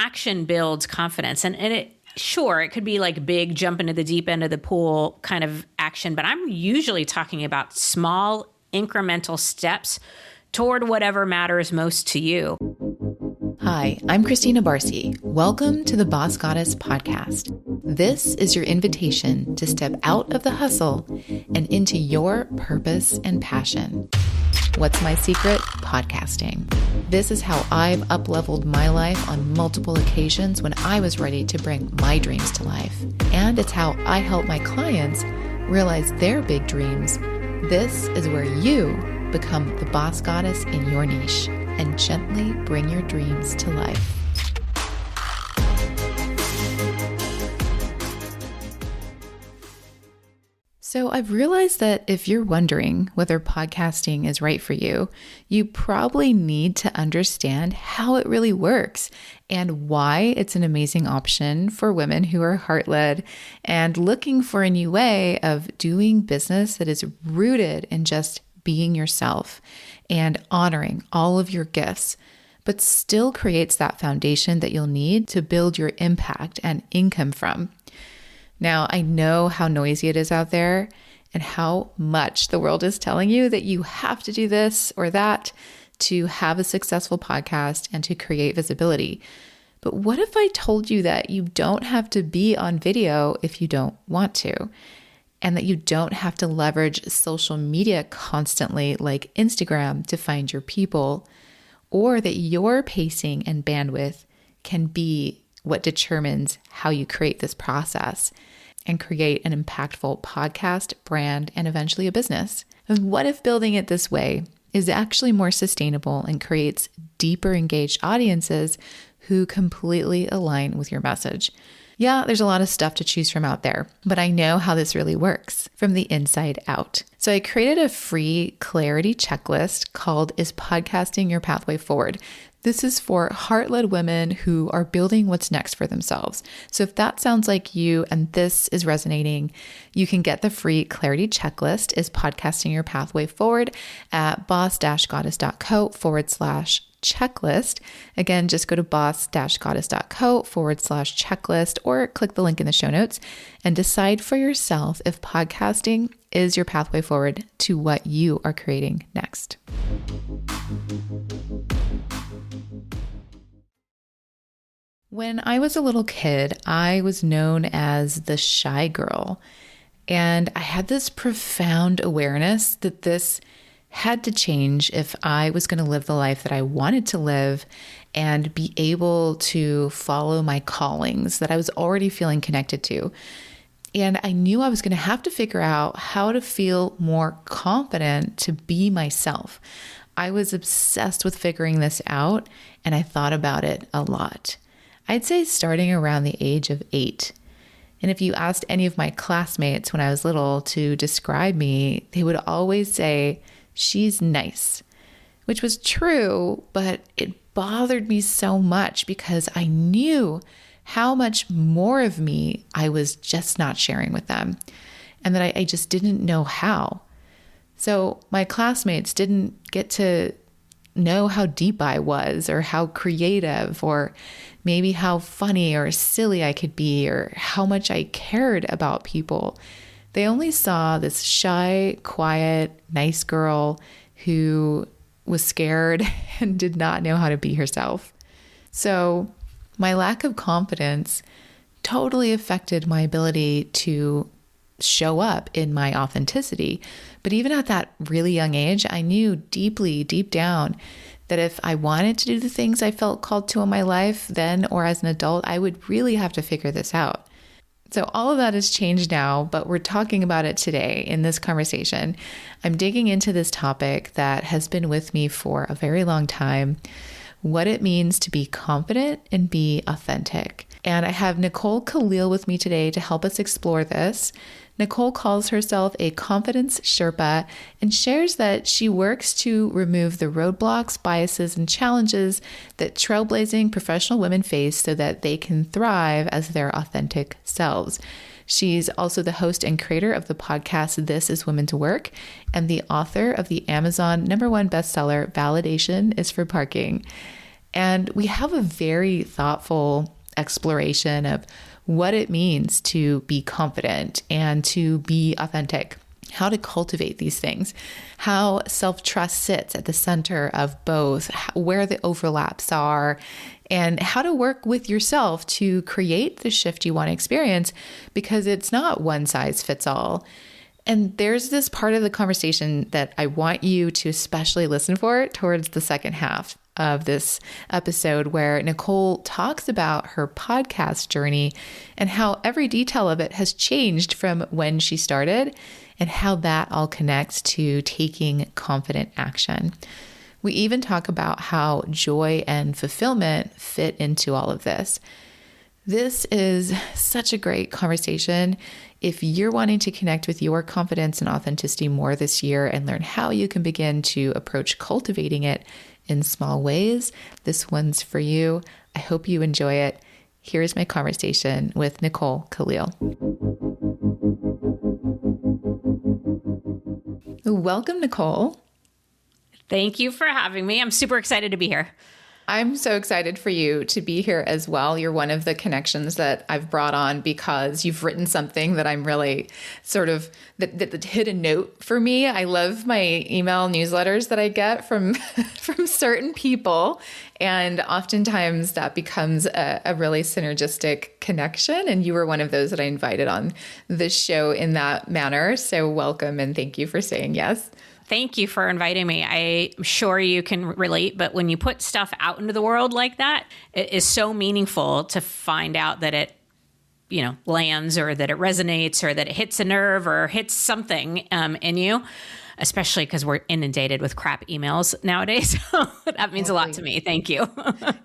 action builds confidence. And it could be like big jump into the deep end of the pool kind of action, but I'm usually talking about small incremental steps toward whatever matters most to you. Hi, I'm Christina Barcy. Welcome to the Boss Goddess podcast. This is your invitation to step out of the hustle and into your purpose and passion. What's my secret? Podcasting. This is how I've upleveled my life on multiple occasions when I was ready to bring my dreams to life. And it's how I help my clients realize their big dreams. This is where you become the boss goddess in your niche and gently bring your dreams to life. So I've realized that if you're wondering whether podcasting is right for you, you probably need to understand how it really works and why it's an amazing option for women who are heart-led and looking for a new way of doing business that is rooted in just being yourself and honoring all of your gifts, but still creates that foundation that you'll need to build your impact and income from. Now, I know how noisy it is out there and how much the world is telling you that you have to do this or that to have a successful podcast and to create visibility. But what if I told you that you don't have to be on video if you don't want to, and that you don't have to leverage social media constantly like Instagram to find your people, or that your pacing and bandwidth can be what determines how you create this process and create an impactful podcast, brand, and eventually a business? And what if building it this way is actually more sustainable and creates deeper engaged audiences who completely align with your message? Yeah, there's a lot of stuff to choose from out there, but I know how this really works from the inside out. So I created a free clarity checklist called Is Podcasting Your Pathway Forward? This is for heart-led women who are building what's next for themselves. So if that sounds like you and this is resonating, you can get the free clarity checklist, Is Podcasting Your Pathway Forward, at boss-goddess.co/checklist. Again, just go to boss-goddess.co/checklist or click the link in the show notes and decide for yourself if podcasting is your pathway forward to what you are creating next. When I was a little kid, I was known as the shy girl, and I had this profound awareness that this had to change if I was going to live the life that I wanted to live and be able to follow my callings that I was already feeling connected to. And I knew I was going to have to figure out how to feel more confident to be myself. I was obsessed with figuring this out, and I thought about it a lot. I'd say starting around the age of 8. And if you asked any of my classmates when I was little to describe me, they would always say, "She's nice," which was true, but it bothered me so much because I knew how much more of me I was just not sharing with them, and that I just didn't know how. So my classmates didn't get to know how deep I was or how creative or maybe how funny or silly I could be or how much I cared about people. They only saw this shy, quiet, nice girl who was scared and did not know how to be herself. So my lack of confidence totally affected my ability to show up in my authenticity. But even at that really young age, I knew deep down that if I wanted to do the things I felt called to in my life then or as an adult, I would really have to figure this out. So all of that has changed now, but we're talking about it today in this conversation. I'm digging into this topic that has been with me for a very long time, what it means to be confident and be authentic. And I have Nicole Kalil with me today to help us explore this. Nicole calls herself a confidence sherpa and shares that she works to remove the roadblocks, biases, and challenges that trailblazing professional women face so that they can thrive as their authentic selves. She's also the host and creator of the podcast, This is Women to Work, and the author of the Amazon #1 bestseller, Validation is for Parking. And we have a very thoughtful exploration of what it means to be confident and to be authentic, how to cultivate these things, how self-trust sits at the center of both, where the overlaps are, and how to work with yourself to create the shift you want to experience, because it's not one size fits all. And there's this part of the conversation that I want you to especially listen for towards the second half of this episode, where Nicole talks about her podcast journey and how every detail of it has changed from when she started and how that all connects to taking confident action. We even talk about how joy and fulfillment fit into all of this. This is such a great conversation. If you're wanting to connect with your confidence and authenticity more this year and learn how you can begin to approach cultivating it in small ways, this one's for you. I hope you enjoy it. Here's my conversation with Nicole Kalil. Welcome, Nicole. Thank you for having me. I'm super excited to be here. I'm so excited for you to be here as well. You're one of the connections that I've brought on because you've written something that I'm really sort of that hit a note for me. I love my email newsletters that I get from from certain people, and oftentimes that becomes a really synergistic connection. And you were one of those that I invited on this show in that manner. So welcome, and thank you for saying yes. Thank you for inviting me. I'm sure you can relate, but when you put stuff out into the world like that, it is so meaningful to find out that it, lands, or that it resonates, or that it hits a nerve or hits something in you, especially because we're inundated with crap emails nowadays. So that means a lot to me. Thank you.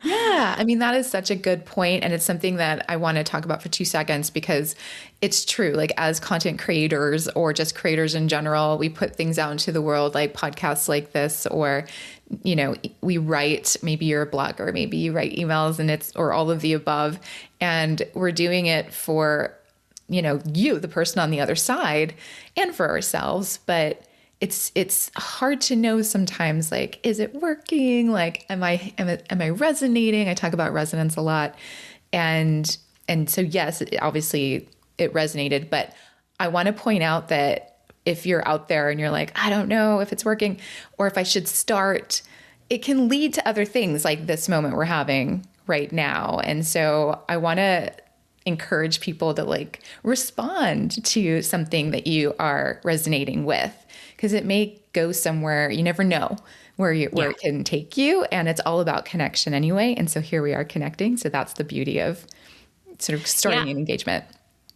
Yeah. I mean, that is such a good point. And it's something that I want to talk about for 2 seconds, because it's true. Like, as content creators or just creators in general, we put things out into the world, like podcasts like this, or, we write, maybe you're a blogger, maybe you write emails, and or all of the above. And we're doing it for, you, the person on the other side, and for ourselves. But it's hard to know sometimes, like, is it working? Like, am I resonating? I talk about resonance a lot. And so, yes, obviously it resonated, but I want to point out that if you're out there and you're like, I don't know if it's working or if I should start, it can lead to other things like this moment we're having right now. And so I want to encourage people to respond to something that you are resonating with, because it may go somewhere. You never know where it can take you. And it's all about connection anyway. And so here we are connecting. So that's the beauty of sort of starting an engagement.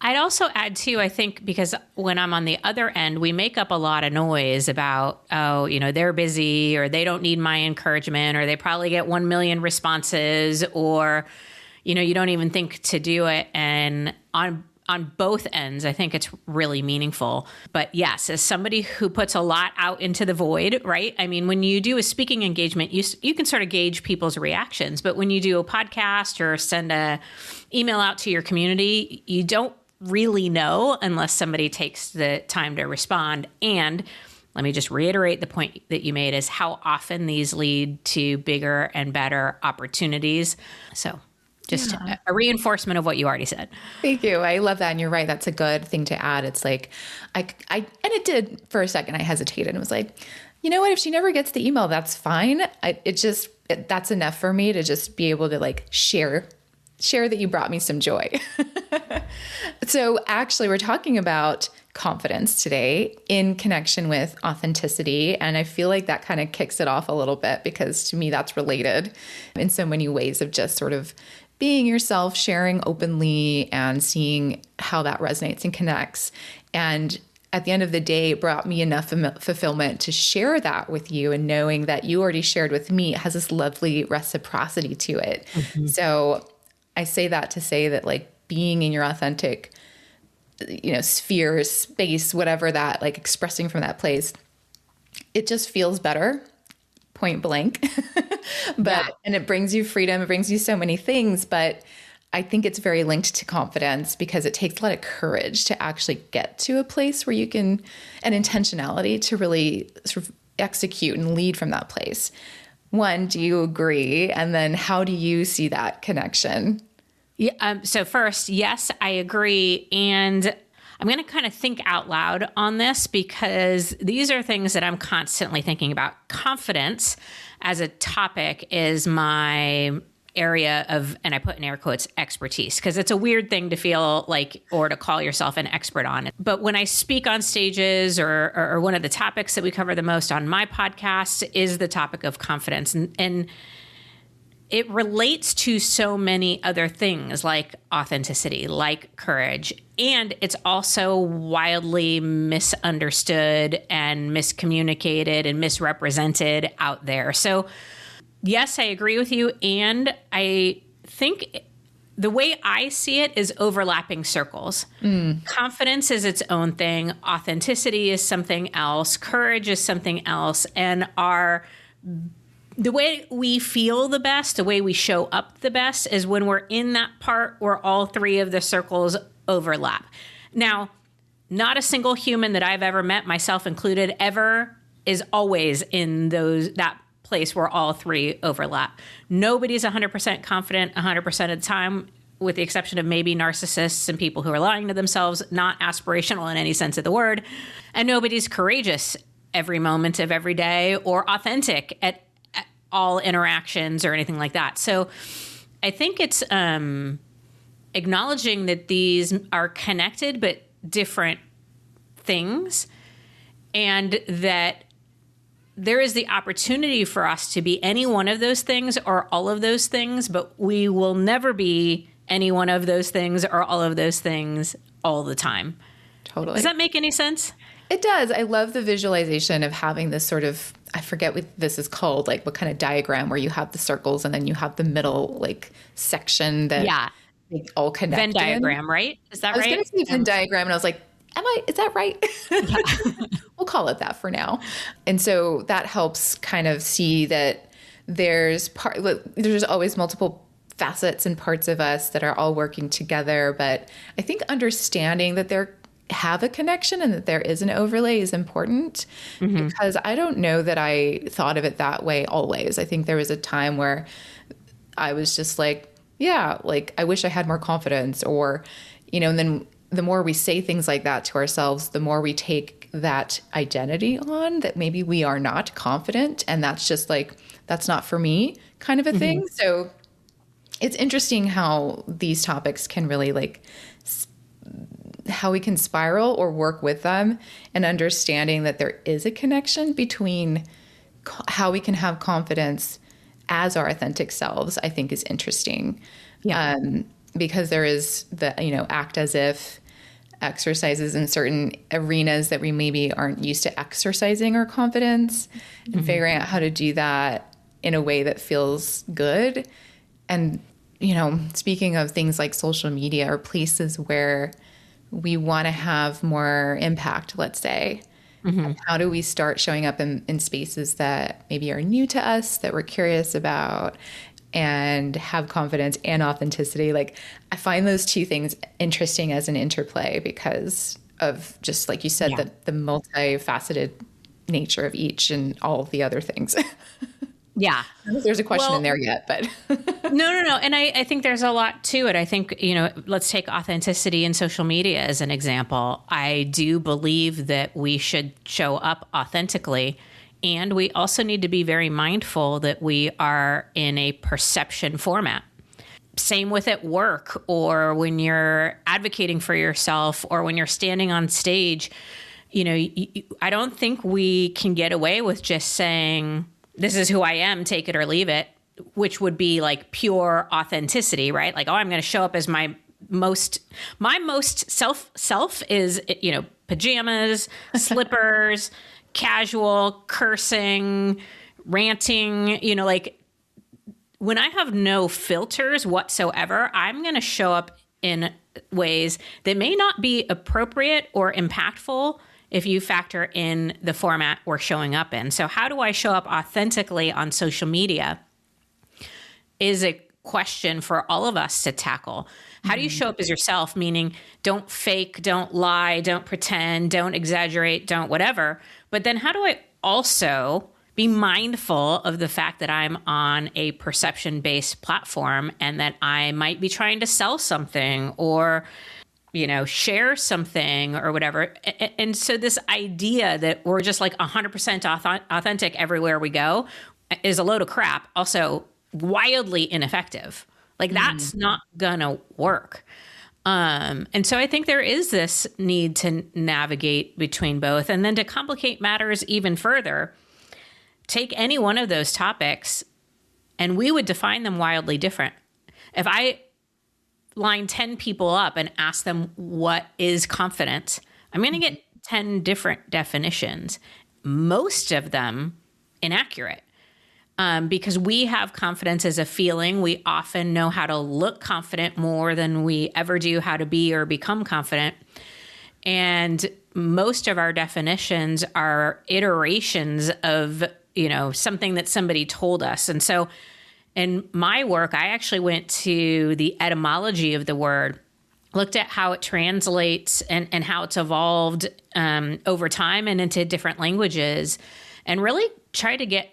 I'd also add too, I think, because when I'm on the other end, we make up a lot of noise about, they're busy, or they don't need my encouragement, or they probably get 1 million responses, or, you don't even think to do it. And on both ends, I think it's really meaningful. But yes, as somebody who puts a lot out into the void, right? I mean, when you do a speaking engagement, you can sort of gauge people's reactions. But when you do a podcast or send a email out to your community, you don't really know unless somebody takes the time to respond. And let me just reiterate the point that you made, is how often these lead to bigger and better opportunities. So just a reinforcement of what you already said. Thank you. I love that. And you're right. That's a good thing to add. It's like, and it did for a second, I hesitated and was like, you know what, if she never gets the email, that's fine. That's enough for me to just be able to share that you brought me some joy. So actually, we're talking about confidence today in connection with authenticity. And I feel like that kind of kicks it off a little bit, because to me, that's related in so many ways of just sort of being yourself, sharing openly, and seeing how that resonates and connects. And at the end of the day, it brought me enough fulfillment to share that with you, and knowing that you already shared with me has this lovely reciprocity to it. Mm-hmm. So I say that to say that being in your authentic, sphere, space, whatever that, expressing from that place, it just feels better, point blank. And it brings you freedom. It brings you so many things. But I think it's very linked to confidence, because it takes a lot of courage to actually get to a place where you can, and intentionality to really sort of execute and lead from that place. One, do you agree? And then how do you see that connection? Yeah. So first, yes, I agree. And I'm going to kind of think out loud on this because these are things that I'm constantly thinking about. Confidence as a topic is my area of, and I put in air quotes, expertise, because it's a weird thing to feel like or to call yourself an expert on it. But when I speak on stages or one of the topics that we cover the most on my podcast is the topic of confidence. And it relates to so many other things like authenticity, like courage. And it's also wildly misunderstood and miscommunicated and misrepresented out there. So yes, I agree with you. And I think the way I see it is overlapping circles. Confidence is its own thing. Authenticity is something else. Courage is something else. And the way we feel the best, the way we show up the best is when we're in that part where all three of the circles overlap. Now, not a single human that I've ever met, myself included, ever is always in that place where all three overlap. Nobody's 100% confident 100% of the time, with the exception of maybe narcissists and people who are lying to themselves, not aspirational in any sense of the word. And nobody's courageous every moment of every day or authentic at all interactions or anything like that. So I think it's acknowledging that these are connected but different things, and that there is the opportunity for us to be any one of those things or all of those things, but we will never be any one of those things or all of those things all the time. Totally. Does that make any sense? It does. I love the visualization of having this sort of, I forget what this is called, like what kind of diagram where you have the circles and then you have the middle like section that they all connect. Venn diagram, right? Is that right? I was going to say Venn diagram and I was like, is that right? Yeah. We'll call it that for now. And so that helps kind of see that there's always multiple facets and parts of us that are all working together. But I think understanding that there have a connection and that there is an overlay is important, because I don't know that I thought of it that way always. I think there was a time where I was just like, yeah, like I wish I had more confidence, or, and then the more we say things like that to ourselves, the more we take that identity on that maybe we are not confident. And that's just like, that's not for me kind of a thing. So it's interesting how these topics can really like how we can spiral or work with them, and understanding that there is a connection between how we can have confidence as our authentic selves, I think is interesting. Yeah. Because there is the, act as if exercises in certain arenas that we maybe aren't used to exercising our confidence, and figuring out how to do that in a way that feels good. And, speaking of things like social media or places where we want to have more impact, let's say, how do we start showing up in spaces that maybe are new to us, that we're curious about, and have confidence and authenticity? Like, I find those two things interesting as an interplay because of, just like you said, the multifaceted nature of each and all of the other things. Yeah. I don't know if there's a question in there yet, but. No. And I think there's a lot to it. I think, let's take authenticity in social media as an example. I do believe that we should show up authentically. And we also need to be very mindful that we are in a perception format. Same with at work, or when you're advocating for yourself, or when you're standing on stage. I don't think we can get away with just saying, this is who I am, take it or leave it, which would be like pure authenticity, right? Like, I'm going to show up as my most self is, pajamas, slippers, casual, cursing, ranting, like when I have no filters whatsoever, I'm going to show up in ways that may not be appropriate or impactful if you factor in the format we're showing up in. So how do I show up authentically on social media is a question for all of us to tackle. How do you show up as yourself? Meaning, don't fake, don't lie, don't pretend, don't exaggerate, don't whatever. But then how do I also be mindful of the fact that I'm on a perception-based platform and that I might be trying to sell something or, share something or whatever. And so this idea that we're just like 100% authentic everywhere we go is a load of crap. Also wildly ineffective. Like that's not gonna work. And so I think there is this need to navigate between both. And then to complicate matters even further, take any one of those topics and we would define them wildly different. If I line 10 people up and ask them what is confidence, I'm going to get 10 different definitions, most of them inaccurate. Because we have confidence as a feeling. We often know how to look confident more than we ever do how to be or become confident. And most of our definitions are iterations of, something that somebody told us. And so in my work, I actually went to the etymology of the word, looked at how it translates and how it's evolved over time and into different languages, and really try to get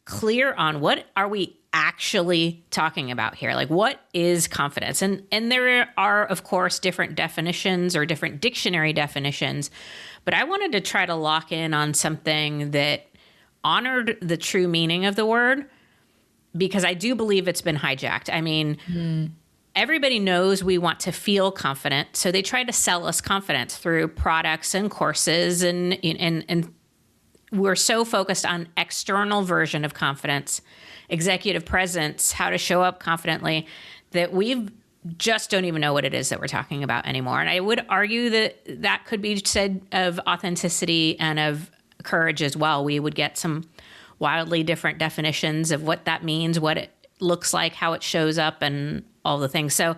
clear on what are we actually talking about here? Like, what is confidence? And there are, of course, different definitions or different dictionary definitions, but I wanted to try to lock in on something that honored the true meaning of the word, because I do believe it's been hijacked. I mean, everybody knows we want to feel confident, so they try to sell us confidence through products and courses, and we're so focused on external version of confidence, executive presence, how to show up confidently, that we just don't even know what it is that we're talking about anymore. And I would argue that that could be said of authenticity and of courage as well. We would get some wildly different definitions of what that means, what it looks like, how it shows up, and all the things. So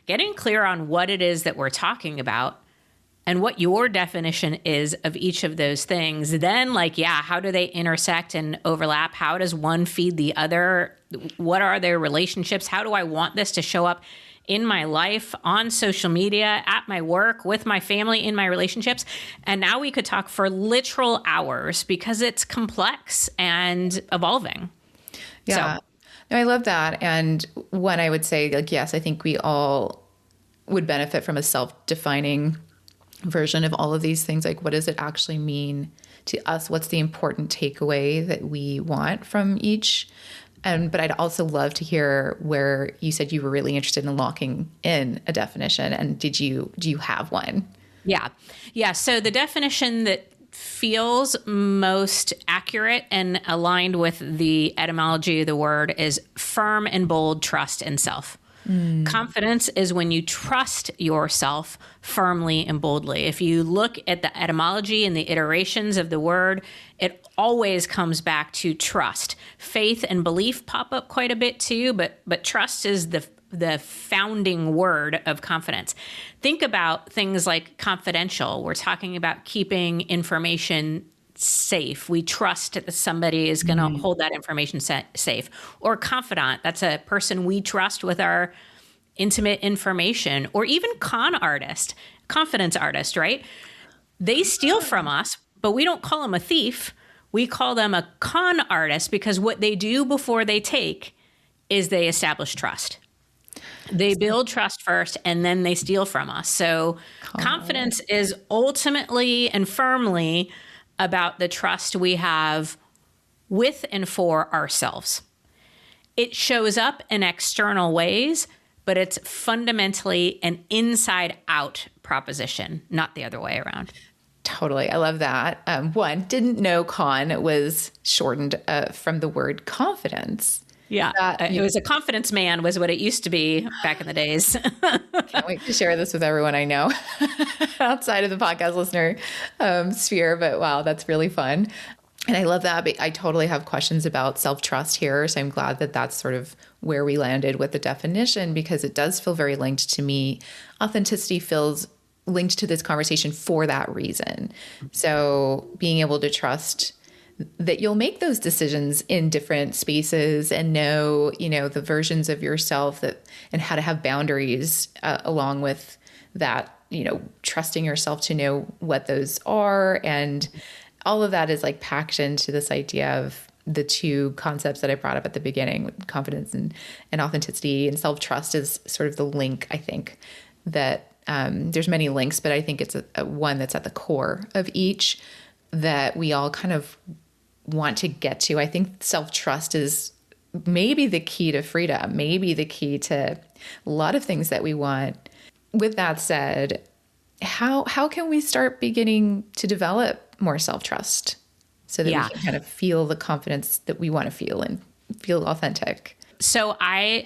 getting clear on what it is that we're talking about and what your definition is of each of those things, then how do they intersect and overlap? How does one feed the other? What are their relationships? How do I want this to show up in my life, on social media, at my work, with my family, in my relationships? And now we could talk for literal hours because it's complex and evolving. Yeah. So. No, I love that. And one, I would say, yes, I think we all would benefit from a self-defining version of all of these things. Like, what does it actually mean to us? What's the important takeaway that we want from each? But I'd also love to hear where you said you were really interested in locking in a definition. And do you have one? Yeah. So the definition that feels most accurate and aligned with the etymology of the word is firm and bold trust in self. Confidence is when you trust yourself firmly and boldly. If you look at the etymology and the iterations of the word, it always comes back to trust. Faith and belief pop up quite a bit too, but trust is the founding word of confidence. Think about things like confidential. We're talking about keeping information safe. We trust that somebody is going to hold that information safe. Or confidant, that's a person we trust with our intimate information. Or even con artist, confidence artist, right? They steal from us, but we don't call them a thief. We call them a con artist because what they do before they take is they establish trust. They build trust first and then they steal from us. So confidence is ultimately and firmly about the trust we have with and for ourselves. It shows up in external ways, but it's fundamentally an inside-out proposition, not the other way around. Totally. I love that. One, didn't know con was shortened from the word confidence. Yeah. It was a confidence man was what it used to be back in the days. Can't wait to share this with everyone I know outside of the podcast listener sphere. But wow, that's really fun. And I love that. But I totally have questions about self-trust here. So I'm glad that that's sort of where we landed with the definition, because it does feel very linked to me. Authenticity feels linked to this conversation for that reason. So being able to trust that you'll make those decisions in different spaces and know, the versions of yourself and how to have boundaries along with that, trusting yourself to know what those are. And all of that is like packed into this idea of the two concepts that I brought up at the beginning, with confidence and authenticity and self-trust is sort of the link, I think, that there's many links, but I think it's a one that's at the core of each that we all kind of want to get to. I think self-trust is maybe the key to freedom, maybe the key to a lot of things that we want. With that said, how can we start beginning to develop more self-trust so that we can kind of feel the confidence that we want to feel and feel authentic? So I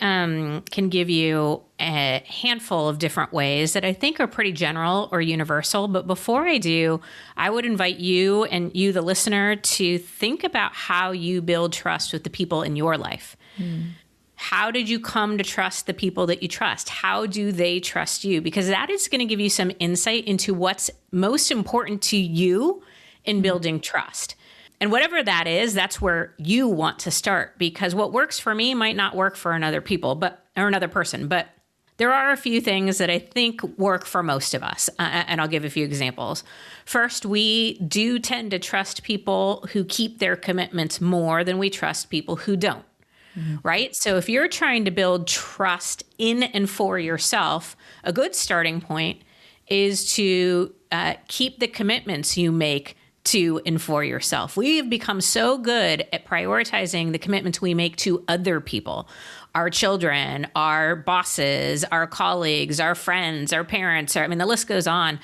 can give you a handful of different ways that I think are pretty general or universal. But before I do, I would invite you and you, the listener, to think about how you build trust with the people in your life. How did you come to trust the people that you trust? How do they trust you? Because that is going to give you some insight into what's most important to you in building trust. And whatever that is, that's where you want to start, because what works for me might not work for another person. But there are a few things that I think work for most of us. And I'll give a few examples. First, we do tend to trust people who keep their commitments more than we trust people who don't. Right? So if you're trying to build trust in and for yourself, a good starting point is to keep the commitments you make to and for yourself. We have become so good at prioritizing the commitments we make to other people, our children, our bosses, our colleagues, our friends, our parents. The list goes on.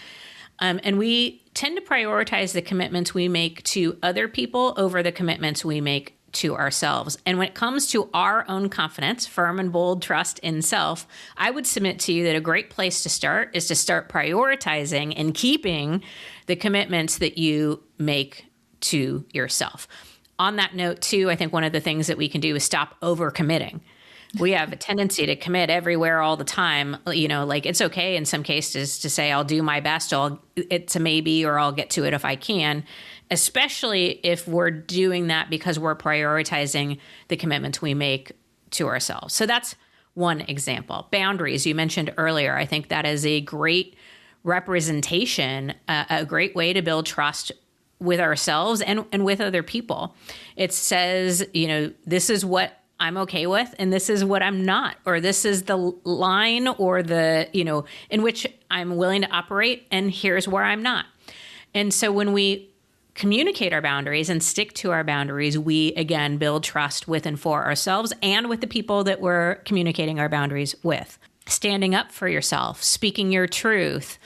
And we tend to prioritize the commitments we make to other people over the commitments we make to ourselves. And when it comes to our own confidence, firm and bold trust in self, I would submit to you that a great place to start is to start prioritizing and keeping the commitments that you make to yourself. On that note, too, I think one of the things that we can do is stop overcommitting. We have a tendency to commit everywhere all the time. Like it's okay in some cases to say, I'll do my best. It's a maybe, or I'll get to it if I can, especially if we're doing that because we're prioritizing the commitments we make to ourselves. So that's one example. Boundaries, you mentioned earlier. I think that is a great representation, a great way to build trust with ourselves and with other people. It says, this is what I'm okay with, and this is what I'm not, or this is the line or the, in which I'm willing to operate, and here's where I'm not. And so when we communicate our boundaries and stick to our boundaries, we again build trust with and for ourselves and with the people that we're communicating our boundaries with. Standing up for yourself, speaking your truth,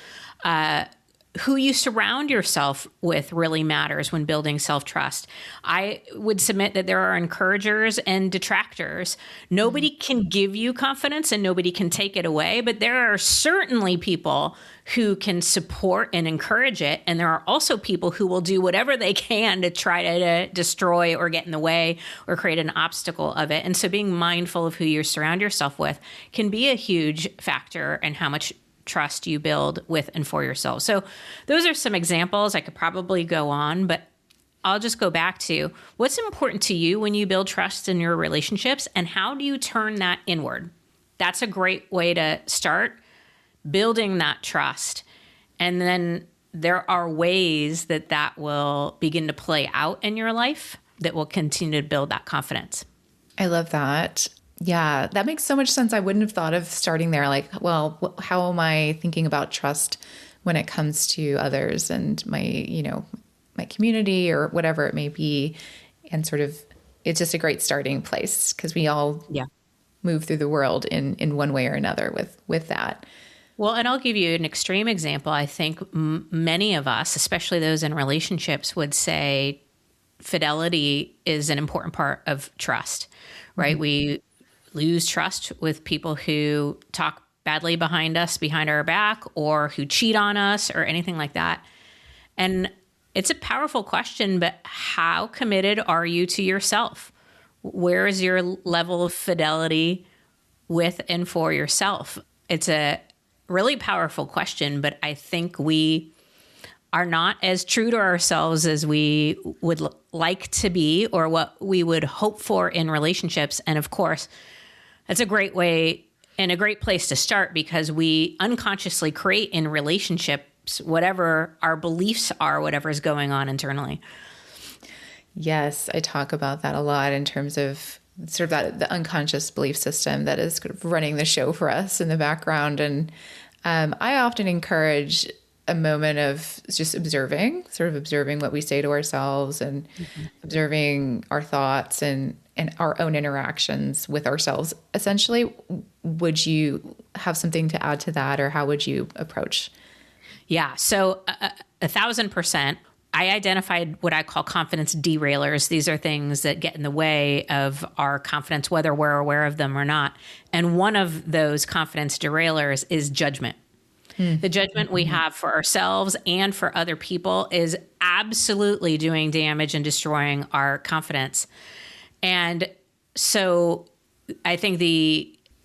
who you surround yourself with really matters when building self-trust. I would submit that there are encouragers and detractors. Nobody can give you confidence and nobody can take it away, but there are certainly people who can support and encourage it. And there are also people who will do whatever they can to try to destroy or get in the way or create an obstacle of it. And so being mindful of who you surround yourself with can be a huge factor in how much trust you build with and for yourself. So those are some examples. I could probably go on, but I'll just go back to what's important to you when you build trust in your relationships, and how do you turn that inward? That's a great way to start building that trust. And then there are ways that will begin to play out in your life that will continue to build that confidence. I love that. Yeah, that makes so much sense. I wouldn't have thought of starting there. Like, well, how am I thinking about trust when it comes to others and my, my community or whatever it may be? And sort of, it's just a great starting place because we all move through the world in one way or another with that. Well, and I'll give you an extreme example. I think many of us, especially those in relationships, would say fidelity is an important part of trust, right? Mm-hmm. We lose trust with people who talk badly behind us, behind our back, or who cheat on us or anything like that. And it's a powerful question, but how committed are you to yourself? Where is your level of fidelity with and for yourself? It's a really powerful question, but I think we are not as true to ourselves as we would like to be or what we would hope for in relationships. And of course, that's a great way and a great place to start because we unconsciously create in relationships whatever our beliefs are, whatever is going on internally. Yes, I talk about that a lot in terms of sort of that the unconscious belief system that is sort of running the show for us in the background. And I often encourage a moment of just observing, sort of observing what we say to ourselves and observing our thoughts and our own interactions with ourselves. Essentially, would you have something to add to that, or how would you approach? Yeah. So 1,000%. I identified what I call confidence derailers. These are things that get in the way of our confidence, whether we're aware of them or not. And one of those confidence derailers is judgment. The judgment we have for ourselves and for other people is absolutely doing damage and destroying our confidence. And so I think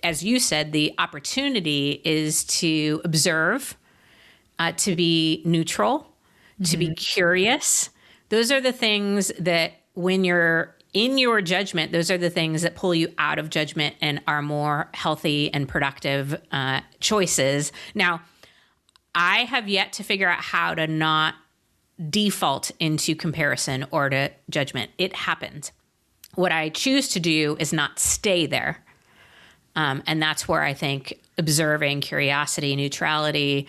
as you said, the opportunity is to observe, to be neutral, to be curious. Those are the things that when you're in your judgment, those are the things that pull you out of judgment and are more healthy and productive choices. Now, I have yet to figure out how to not default into comparison or to judgment. It happens. What I choose to do is not stay there. And that's where I think observing, curiosity, neutrality,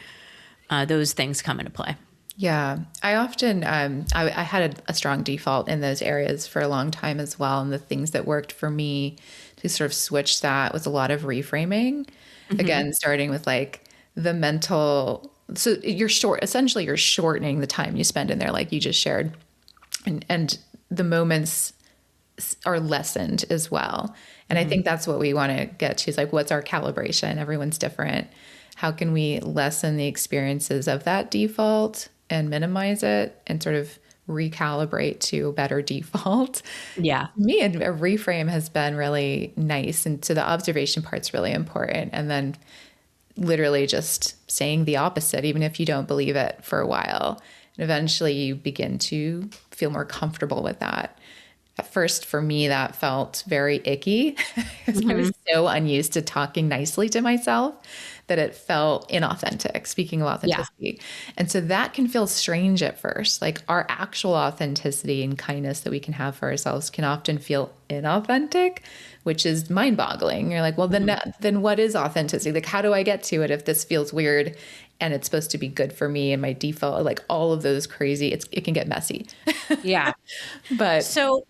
those things come into play. Yeah, I often, I had a strong default in those areas for a long time as well. And the things that worked for me to sort of switch that was a lot of reframing. Again, starting with like the mental, so essentially you're shortening the time you spend in there, like you just shared. And the moments are lessened as well. And I think that's what we want to get to, is like, what's our calibration? Everyone's different. How can we lessen the experiences of that default and minimize it and sort of recalibrate to a better default? Yeah. Me, a reframe has been really nice. And so the observation part's really important. And then literally just saying the opposite, even if you don't believe it for a while. And eventually you begin to feel more comfortable with that. At first, for me, that felt very icky because I was so unused to talking nicely to myself that it felt inauthentic, speaking of authenticity. Yeah. And so that can feel strange at first. Like our actual authenticity and kindness that we can have for ourselves can often feel inauthentic, which is mind-boggling. You're like, well, then what is authenticity? Like, how do I get to it if this feels weird and it's supposed to be good for me and my default, like all of those crazy, it can get messy. Yeah. But so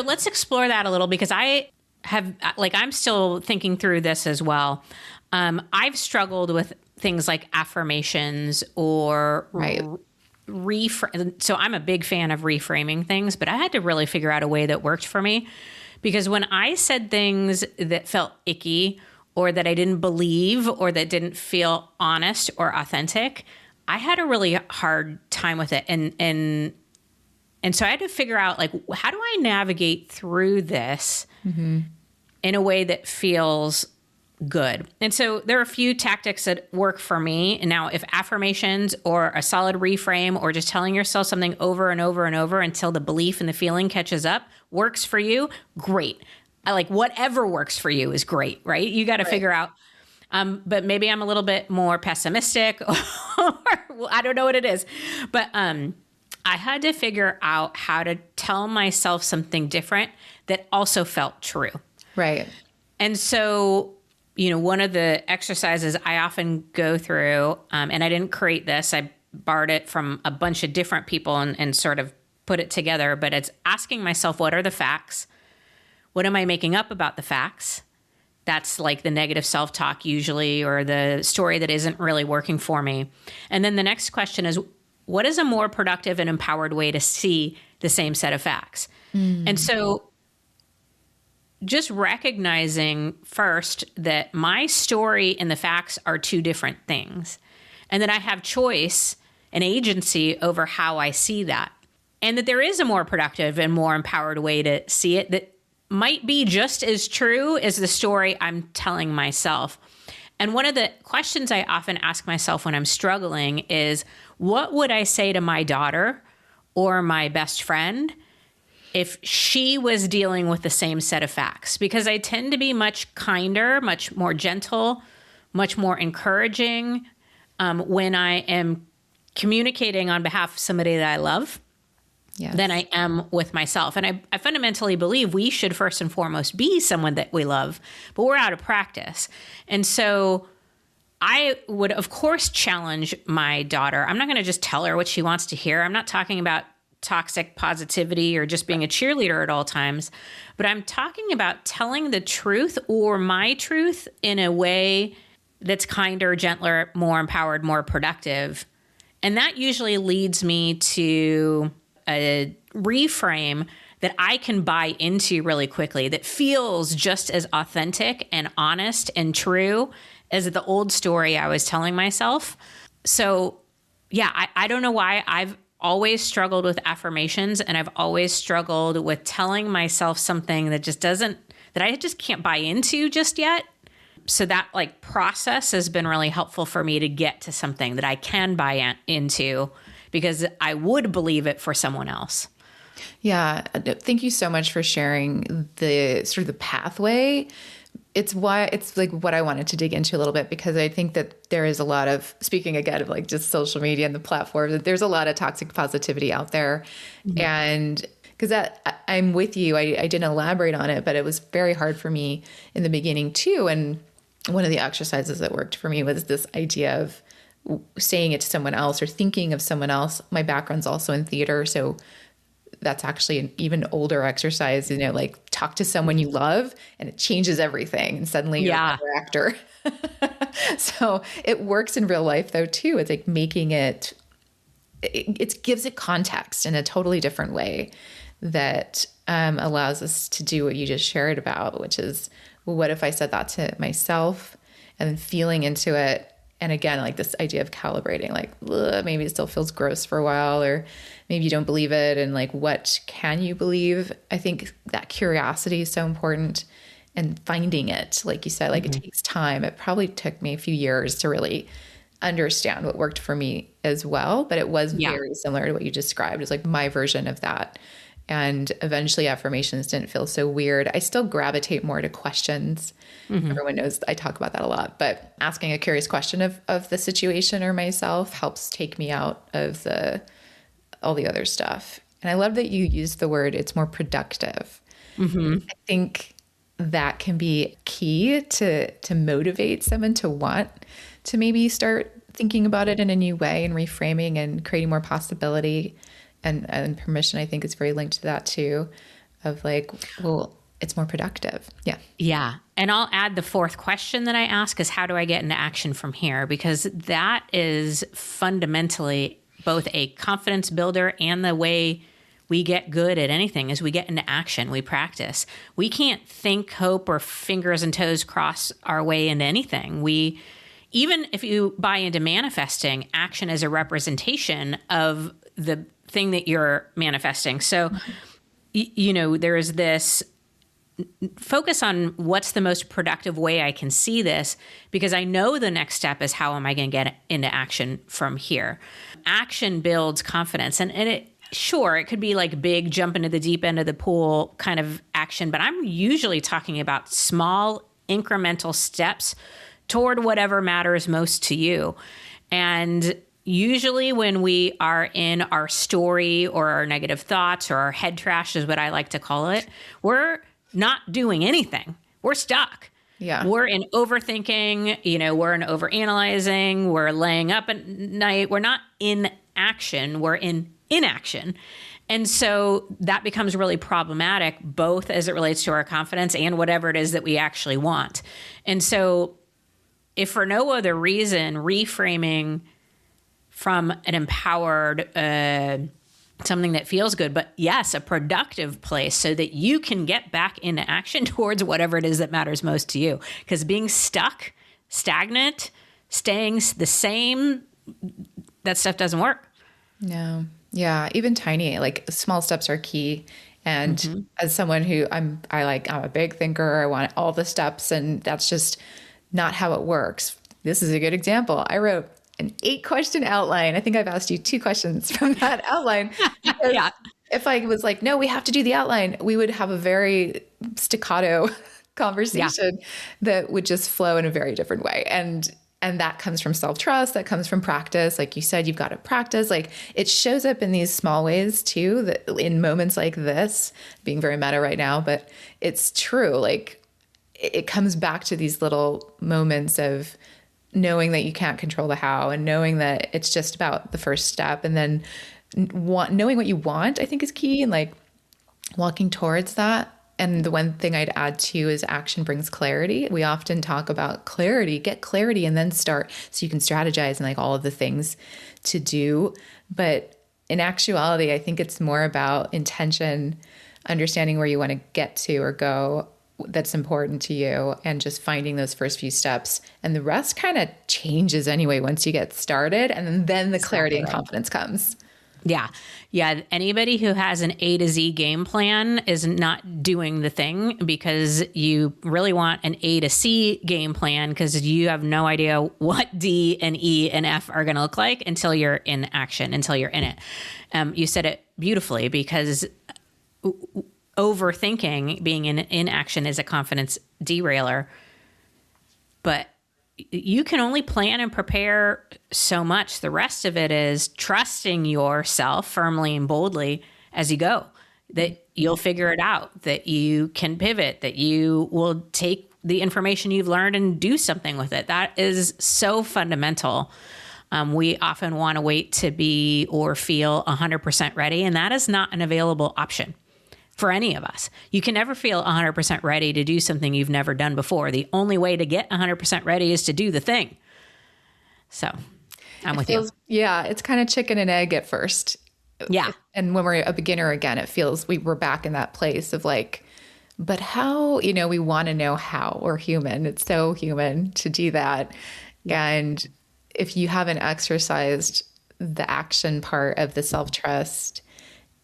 let's explore that a little, because I'm still thinking through this as well. I've struggled with things like affirmations or so I'm a big fan of reframing things, but I had to really figure out a way that worked for me, because when I said things that felt icky or that I didn't believe or that didn't feel honest or authentic, I had a really hard time with it. And so I had to figure out, like, how do I navigate through this in a way that feels good? And so there are a few tactics that work for me. And now, if affirmations or a solid reframe or just telling yourself something over and over and over until the belief and the feeling catches up works for you, great. I like whatever works for you is great, right? You got to figure out. But maybe I'm a little bit more pessimistic or I don't know what it is. But I had to figure out how to tell myself something different that also felt true. Right. And so, one of the exercises I often go through, and I didn't create this, I borrowed it from a bunch of different people and sort of put it together, but it's asking myself, what are the facts? What am I making up about the facts? That's like the negative self-talk usually, or the story that isn't really working for me. And then the next question is, what is a more productive and empowered way to see the same set of facts? And so just recognizing first that my story and the facts are two different things, and that I have choice and agency over how I see that, and that there is a more productive and more empowered way to see it that might be just as true as the story I'm telling myself. And one of the questions I often ask myself when I'm struggling is, what would I say to my daughter or my best friend if she was dealing with the same set of facts? Because I tend to be much kinder, much more gentle, much more encouraging when I am communicating on behalf of somebody that I love. than I am with myself. And I fundamentally believe we should first and foremost be someone that we love, but we're out of practice. And so I would, of course, challenge my daughter. I'm not going to just tell her what she wants to hear. I'm not talking about toxic positivity or just being a cheerleader at all times, but I'm talking about telling the truth or my truth in a way that's kinder, gentler, more empowered, more productive. And that usually leads me to a reframe that I can buy into really quickly, that feels just as authentic and honest and true as the old story I was telling myself. So yeah, I don't know why I've always struggled with affirmations, and I've always struggled with telling myself something that that I just can't buy into just yet. So that like process has been really helpful for me to get to something that I can buy into, because I would believe it for someone else. Yeah. Thank you so much for sharing the sort of the pathway. It's like what I wanted to dig into a little bit, because I think that there is a lot of, speaking again of like just social media and the platform, that there's a lot of toxic positivity out there. Mm-hmm. And because I'm with you, I didn't elaborate on it, but it was very hard for me in the beginning too. And one of the exercises that worked for me was this idea of saying it to someone else or thinking of someone else. My background's also in theater, so that's actually an even older exercise, like talk to someone you love and it changes everything. And suddenly you're a better actor. So it works in real life though, too. It's like making it gives it context in a totally different way that allows us to do what you just shared about, which is, well, what if I said that to myself, and then feeling into it. And again, like this idea of calibrating, like maybe it still feels gross for a while, or maybe you don't believe it. And like, what can you believe? I think that curiosity is so important, and finding it, like you said, like it takes time. It probably took me a few years to really understand what worked for me as well. But it was very similar to what you described. It's like my version of that. And eventually affirmations didn't feel so weird. I still gravitate more to questions. Mm-hmm. Everyone knows I talk about that a lot, but asking a curious question of the situation or myself helps take me out of all the other stuff. And I love that you used the word, it's more productive. Mm-hmm. I think that can be key to motivate someone to want to maybe start thinking about it in a new way and reframing and creating more possibility. And permission, I think, is very linked to that too, of like, well, it's more productive. Yeah. Yeah. And I'll add the fourth question that I ask is, how do I get into action from here? Because that is fundamentally both a confidence builder and the way we get good at anything is we get into action, we practice. We can't think, hope, or fingers and toes cross our way into anything. Even if you buy into manifesting, action is a representation of the thing that you're manifesting. So, there is this focus on what's the most productive way I can see this, because I know the next step is how am I going to get into action from here? Action builds confidence. And it could be like big jump into the deep end of the pool kind of action, but I'm usually talking about small incremental steps toward whatever matters most to you. And usually when we are in our story or our negative thoughts or our head trash is what I like to call it, we're not doing anything. We're stuck. Yeah. We're in overthinking, we're in overanalyzing, we're laying up at night. We're not in action. We're in inaction. And so that becomes really problematic, both as it relates to our confidence and whatever it is that we actually want. And so if for no other reason, reframing from an empowered, something that feels good, but yes, a productive place so that you can get back into action towards whatever it is that matters most to you. Because being stuck, stagnant, staying the same, that stuff doesn't work. No. Yeah. Even tiny, like small steps are key. And as someone who I'm a big thinker, I want all the steps, and that's just not how it works. This is a good example. I wrote an 8-question outline. I think I've asked you 2 questions from that outline. Yeah. If I was like, no, we have to do the outline, we would have a very staccato conversation that would just flow in a very different way. And And that comes from self-trust, that comes from practice. Like you said, you've got to practice. Like it shows up in these small ways too, that in moments like this, being very meta right now, but it's true. Like it comes back to these little moments of knowing that you can't control the how, and knowing that it's just about the first step, and then knowing what you want, I think is key, and like walking towards that. And the one thing I'd add too is action brings clarity. We often talk about clarity, get clarity, and then start so you can strategize and like all of the things to do. But in actuality, I think it's more about intention, understanding where you want to get to or go that's important to you, and just finding those first few steps. And the rest kind of changes anyway once you get started. And then the clarity and confidence comes. Yeah. Yeah. Anybody who has an A to Z game plan is not doing the thing, because you really want an A to C game plan, because you have no idea what D and E and F are going to look like until you're in action, until you're in it. You said it beautifully, because overthinking, being in action, is a confidence derailer. But you can only plan and prepare so much. The rest of it is trusting yourself firmly and boldly as you go, that you'll figure it out, that you can pivot, that you will take the information you've learned and do something with it. That is so fundamental. We often want to wait to be or feel 100% ready, and that is not an available option for any of us. You can never feel 100% ready to do something you've never done before. The only way to get 100% ready is to do the thing. So I'm with you. Yeah, it's kind of chicken and egg at first. Yeah. And when we're a beginner again, it feels we're back in that place of like, but how, we want to know how. We're human. It's so human to do that. And if you haven't exercised the action part of the self-trust,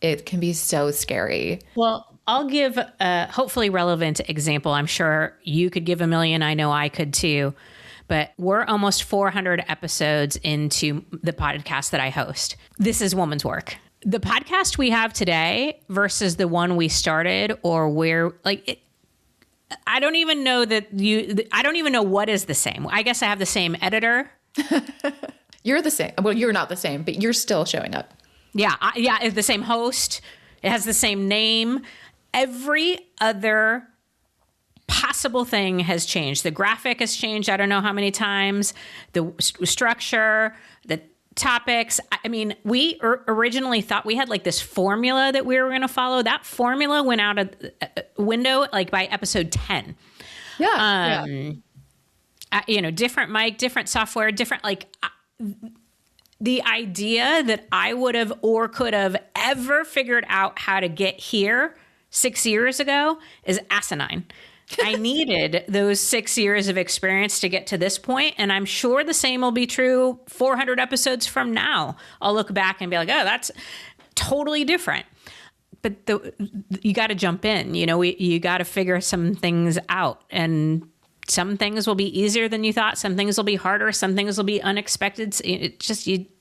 it can be so scary. Well, I'll give a hopefully relevant example. I'm sure you could give a million. I know I could too. But we're almost 400 episodes into the podcast that I host. This is woman's work. The podcast we have today versus the one we started, or where, I don't even know I don't even know what is the same. I guess I have the same editor. You're the same. Well, you're not the same, but you're still showing up. Yeah. It's the same host. It has the same name. Every other possible thing has changed. The graphic has changed. I don't know how many times. The structure, the topics. I mean, we originally thought we had like this formula that we were going to follow. That formula went out of the window like by episode 10. Yeah. Different mic, different software, different the idea that I would have or could have ever figured out how to get here 6 years ago is asinine. I needed those 6 years of experience to get to this point, and I'm sure the same will be true 400 episodes from now. I'll look back and be like, oh, that's totally different. But you got to jump in. You got to figure some things out, and some things will be easier than you thought. Some things will be harder. Some things will be unexpected.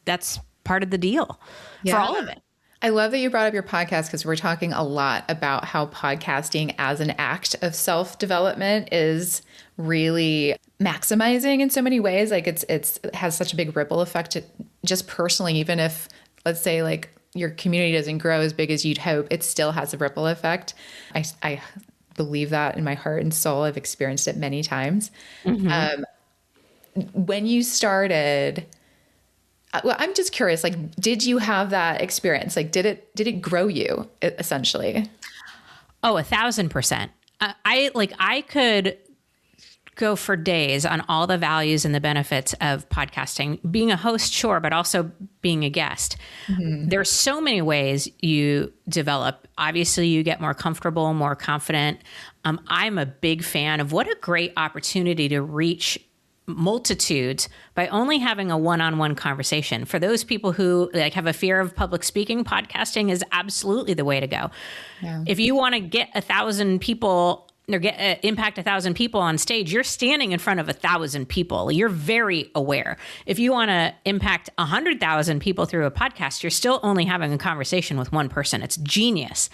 That's part of the deal for all of it. I love that you brought up your podcast, because we're talking a lot about how podcasting as an act of self-development is really maximizing in so many ways. Like it has such a big ripple effect just personally, even if, let's say, like your community doesn't grow as big as you'd hope, it still has a ripple effect. I believe that in my heart and soul. I've experienced it many times. Mm-hmm. When you started, well, I'm just curious, did you have that experience? Did it grow you essentially? Oh, 1,000%. I could go for days on all the values and the benefits of podcasting, being a host, sure, but also being a guest. Mm-hmm. There's so many ways you develop. Obviously, you get more comfortable, more confident. I'm a big fan of what a great opportunity to reach multitudes by only having a one-on-one conversation. For those people who have a fear of public speaking, podcasting is absolutely the way to go. Yeah. If you want to get 1,000 people or impact 1,000 people on stage, you're standing in front of 1,000 people. You're very aware. If you want to impact 100,000 people through a podcast, you're still only having a conversation with one person. It's genius.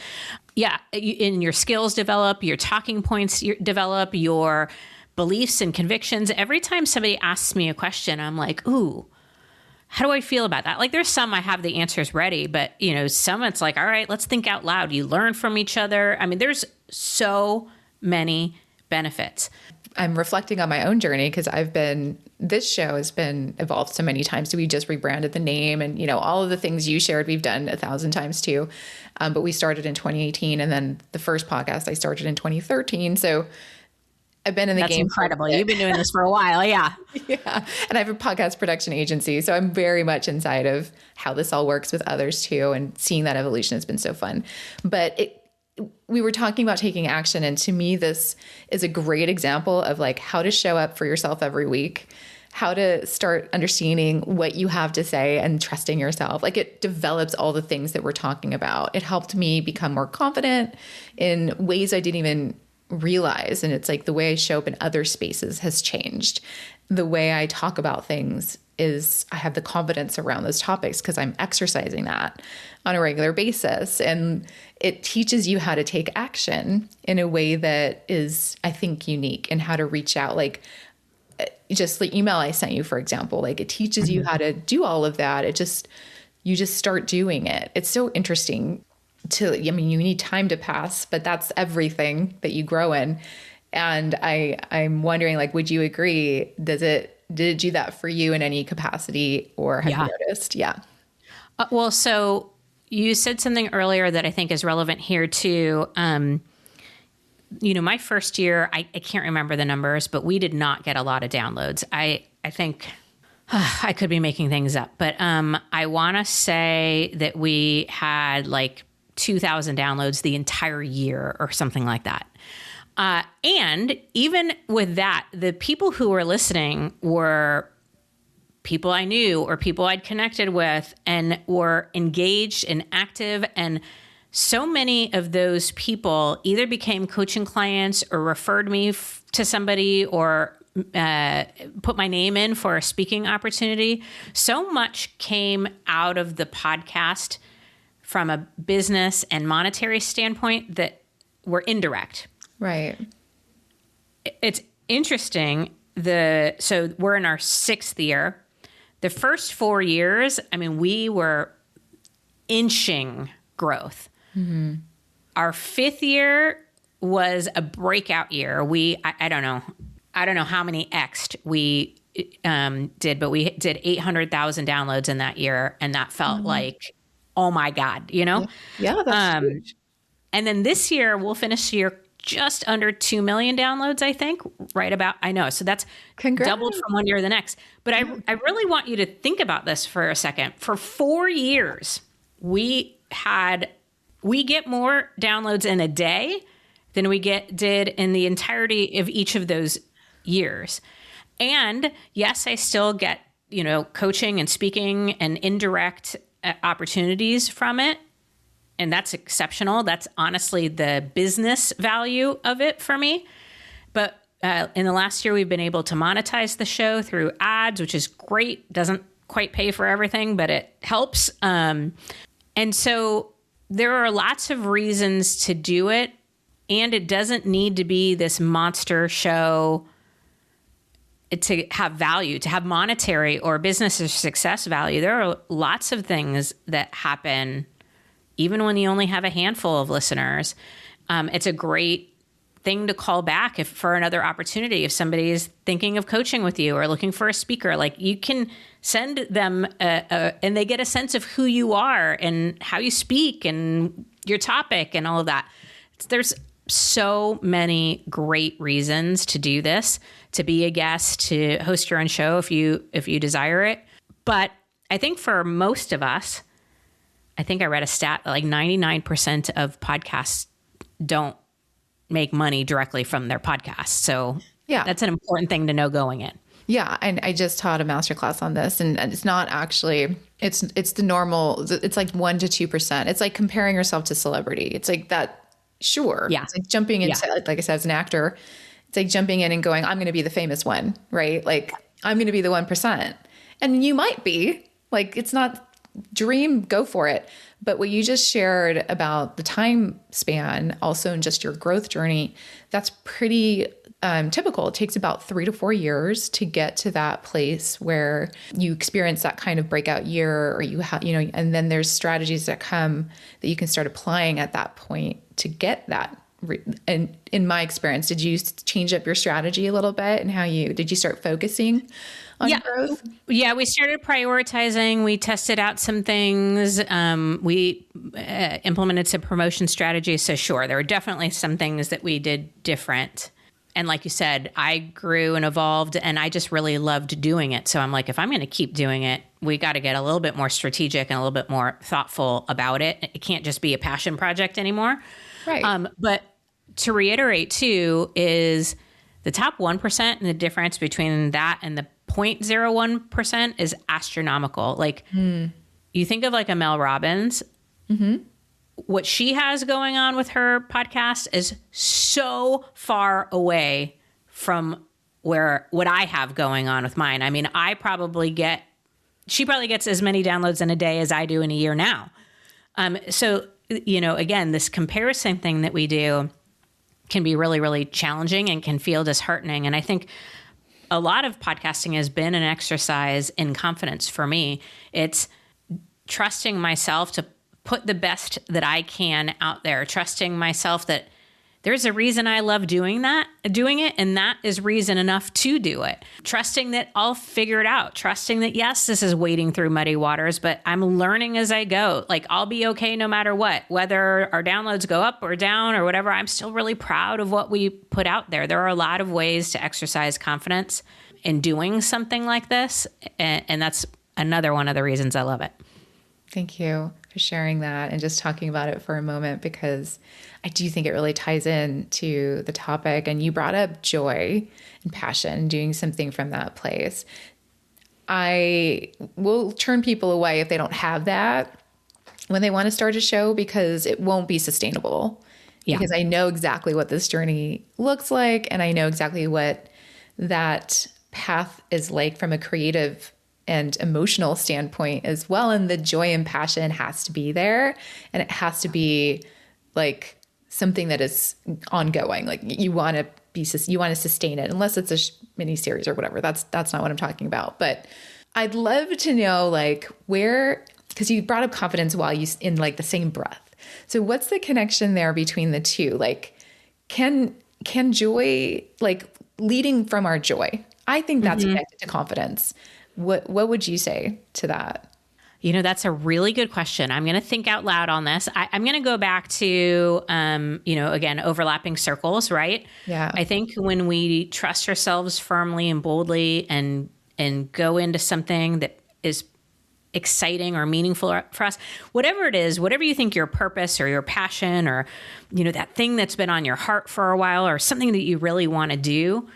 Yeah. And your skills develop, your talking points develop, your beliefs and convictions. Every time somebody asks me a question, I'm like, ooh, how do I feel about that? Like there's some I have the answers ready, but some it's like, all right, let's think out loud. You learn from each other. I mean, there's so many benefits. I'm reflecting on my own journey because this show has been evolved so many times. So we just rebranded the name and, all of the things you shared, we've done 1,000 times too. But we started in 2018 and then the first podcast I started in 2013. So I've been in the game. That's incredible. You've been doing this for a while. Yeah. Yeah. And I have a podcast production agency. So I'm very much inside of how this all works with others too. And seeing that evolution has been so fun. But we were talking about taking action. And to me, this is a great example of like how to show up for yourself every week, how to start understanding what you have to say and trusting yourself. Like it develops all the things that we're talking about. It helped me become more confident in ways I didn't even realize. And it's like the way I show up in other spaces has changed. The way I talk about things is I have the confidence around those topics because I'm exercising that on a regular basis. And it teaches you how to take action in a way that is, I think, unique and how to reach out. Like just the email I sent you, for example, like it teaches you how to do all of that. You just start doing it. It's so interesting you need time to pass, but that's everything that you grow in. And I'm wondering, like, would you agree? Did it do that for you in any capacity or have you noticed? Yeah. Well, so you said something earlier that I think is relevant here too. My first year, I can't remember the numbers, but we did not get a lot of downloads. I think I could be making things up, but I want to say that we had like 2,000 downloads the entire year or something like that. And even with that, the people who were listening were people I knew or people I'd connected with and were engaged and active. And so many of those people either became coaching clients or referred me to somebody or put my name in for a speaking opportunity. So much came out of the podcast from a business and monetary standpoint that were indirect. Right. It's interesting. So we're in our 6th year. The first 4 years, we were inching growth. Mm-hmm. Our 5th year was a breakout year. I don't know how many X'd we did, but we did 800,000 downloads in that year. And that felt like, oh my God, Yeah, that's huge. And then this year we'll finish the year just under 2 million downloads, I think, right about, I know. So that's doubled from one year to the next. But I really want you to think about this for a second. For 4 years, we get more downloads in a day than we did in the entirety of each of those years. And yes, I still get, coaching and speaking and indirect opportunities from it. And that's exceptional. That's honestly the business value of it for me. But in the last year, we've been able to monetize the show through ads, which is great. Doesn't quite pay for everything, but it helps. And so there are lots of reasons to do it. And it doesn't need to be this monster show to have value, to have monetary or business or success value. There are lots of things that happen even when you only have a handful of listeners. It's a great thing to call back for another opportunity. If somebody is thinking of coaching with you or looking for a speaker, like you can send them and they get a sense of who you are and how you speak and your topic and all of that. There's so many great reasons to do this, to be a guest, to host your own show if you desire it. But I think for most of us, I think I read a stat that like 99% of podcasts don't make money directly from their podcasts. So yeah, that's an important thing to know going in. Yeah. And I just taught a masterclass on this, and it's not actually, it's the normal, it's like 1% to 2%. It's like comparing yourself to celebrity. It's like that. Sure. Yeah. It's like jumping into, like I said, as an actor, it's like jumping in and going, I'm going to be the famous one, right? Like I'm going to be the 1%. And you might be like, it's not dream, go for it. But what you just shared about the time span, also in just your growth journey, that's pretty typical. It takes about 3 to 4 years to get to that place where you experience that kind of breakout year, or you have, and then there's strategies that come that you can start applying at that point to get that. And in my experience, did you change up your strategy a little bit, and did you start focusing on growth? Yeah, we started prioritizing. We tested out some things. We implemented some promotion strategies. So sure, there were definitely some things that we did different. And like you said, I grew and evolved, and I just really loved doing it. So I'm like, if I'm going to keep doing it, we got to get a little bit more strategic and a little bit more thoughtful about it. It can't just be a passion project anymore. Right. But to reiterate too, is the top 1% and the difference between that and the 0.01% is astronomical. Like you think of like a Mel Robbins, what she has going on with her podcast is so far away from what I have going on with mine. I mean, she probably gets as many downloads in a day as I do in a year now. So, again, this comparison thing that we do can be really, really challenging and can feel disheartening. And I think a lot of podcasting has been an exercise in confidence for me. It's trusting myself to put the best that I can out there, trusting myself that there's a reason I love doing it, and that is reason enough to do it. Trusting that I'll figure it out. Trusting that, yes, this is wading through muddy waters, but I'm learning as I go. Like, I'll be okay no matter what. Whether our downloads go up or down or whatever, I'm still really proud of what we put out there. There are a lot of ways to exercise confidence in doing something like this, and that's another one of the reasons I love it. Thank you for sharing that and just talking about it for a moment, because I do think it really ties in to the topic. And you brought up joy and passion, doing something from that place. I will turn people away if they don't have that when they want to start a show, because it won't be sustainable. Yeah. Because I know exactly what this journey looks like, and I know exactly what that path is like from a creative and emotional standpoint as well. And the joy and passion has to be there, and it has to be like something that is ongoing. Like you want to sustain it, unless it's a mini series or whatever. That's not what I'm talking about. But I'd love to know because you brought up confidence while you in like the same breath. So what's the connection there between the two? Like, can joy, like leading from our joy, I think that's connected to confidence. What would you say to that? That's a really good question. I'm going to think out loud on this. I'm going to go back to, again, overlapping circles, right? Yeah. I think when we trust ourselves firmly and boldly and go into something that is exciting or meaningful for us, whatever it is, whatever you think your purpose or your passion or, that thing that's been on your heart for a while or something that you really want to do,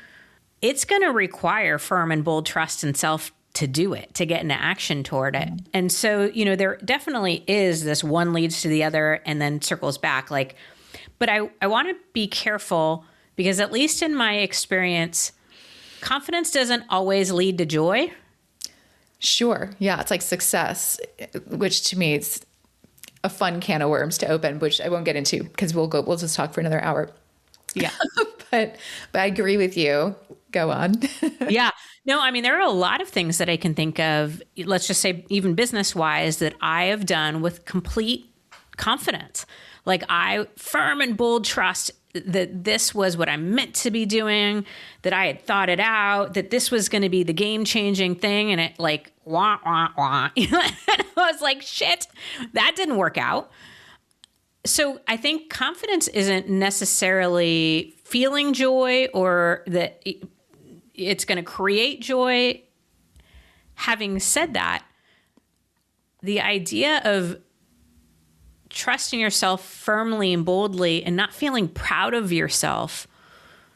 it's going to require firm and bold trust in self to do it, to get into action toward it. And so, there definitely is this one leads to the other and then circles back. But I want to be careful, because at least in my experience, confidence doesn't always lead to joy. Sure. Yeah. It's like success, which to me is a fun can of worms to open, which I won't get into because we'll just talk for another hour. Yeah. But I agree with you. Go on. Yeah. No, I mean, there are a lot of things that I can think of, let's just say even business wise, that I have done with complete confidence. Like I firm and bold trust that this was what I'm meant to be doing, that I had thought it out, that this was going to be the game changing thing. And it like, wah, wah, wah. And I was like, shit, that didn't work out. So I think confidence isn't necessarily feeling joy or that it's going to create joy. Having said that, the idea of trusting yourself firmly and boldly and not feeling proud of yourself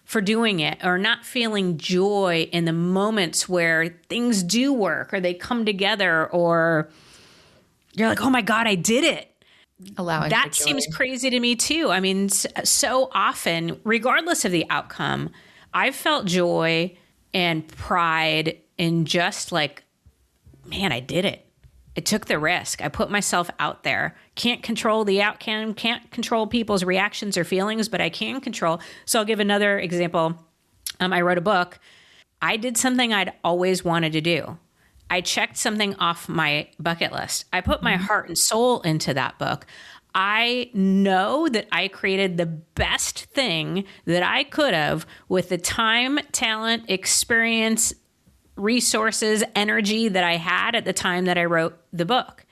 for doing it, or not feeling joy in the moments where things do work or they come together, or you're like, oh my God, I did it. Allowing that seems crazy to me too. I mean, so often, regardless of the outcome, I've felt joy and pride in just like, man, I did it. I took the risk. I put myself out there. Can't control the outcome, can't control people's reactions or feelings, but I can control. So I'll give another example. I wrote a book. I did something I'd always wanted to do. I checked something off my bucket list. I put my heart and soul into that book. I know that I created the best thing that I could have with the time, talent, experience, resources, energy that I had at the time that I wrote the book.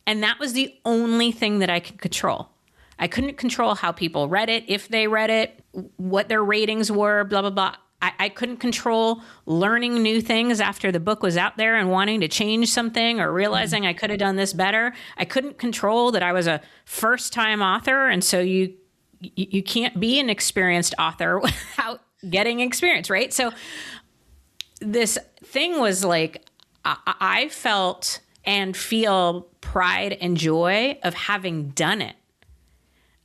And that was the only thing that I could control. I couldn't control how people read it, if they read it, what their ratings were, blah, blah, blah. I couldn't control learning new things after the book was out there and wanting to change something or realizing I could have done this better. I couldn't control that I was a first-time author. And so you can't be an experienced author without getting experience, right? So this thing was like, I felt and feel pride and joy of having done it,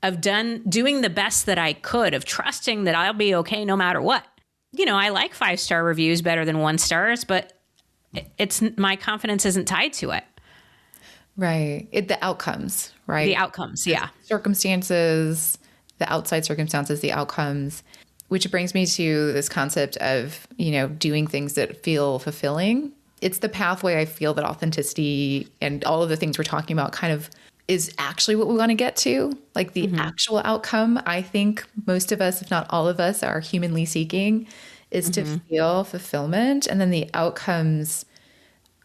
of doing the best that I could, of trusting that I'll be okay no matter what. You know, I like 5-star reviews better than 1 stars, but it's my confidence isn't tied to it. Right. The outcomes, right? The outcomes, yeah. Circumstances, the outside circumstances, the outcomes. Which brings me to this concept of, you know, doing things that feel fulfilling. It's the pathway I feel that authenticity and all of the things we're talking about kind of is actually what we want to get to. Like the actual outcome, I think most of us, if not all of us, are humanly seeking is to feel fulfillment. And then the outcomes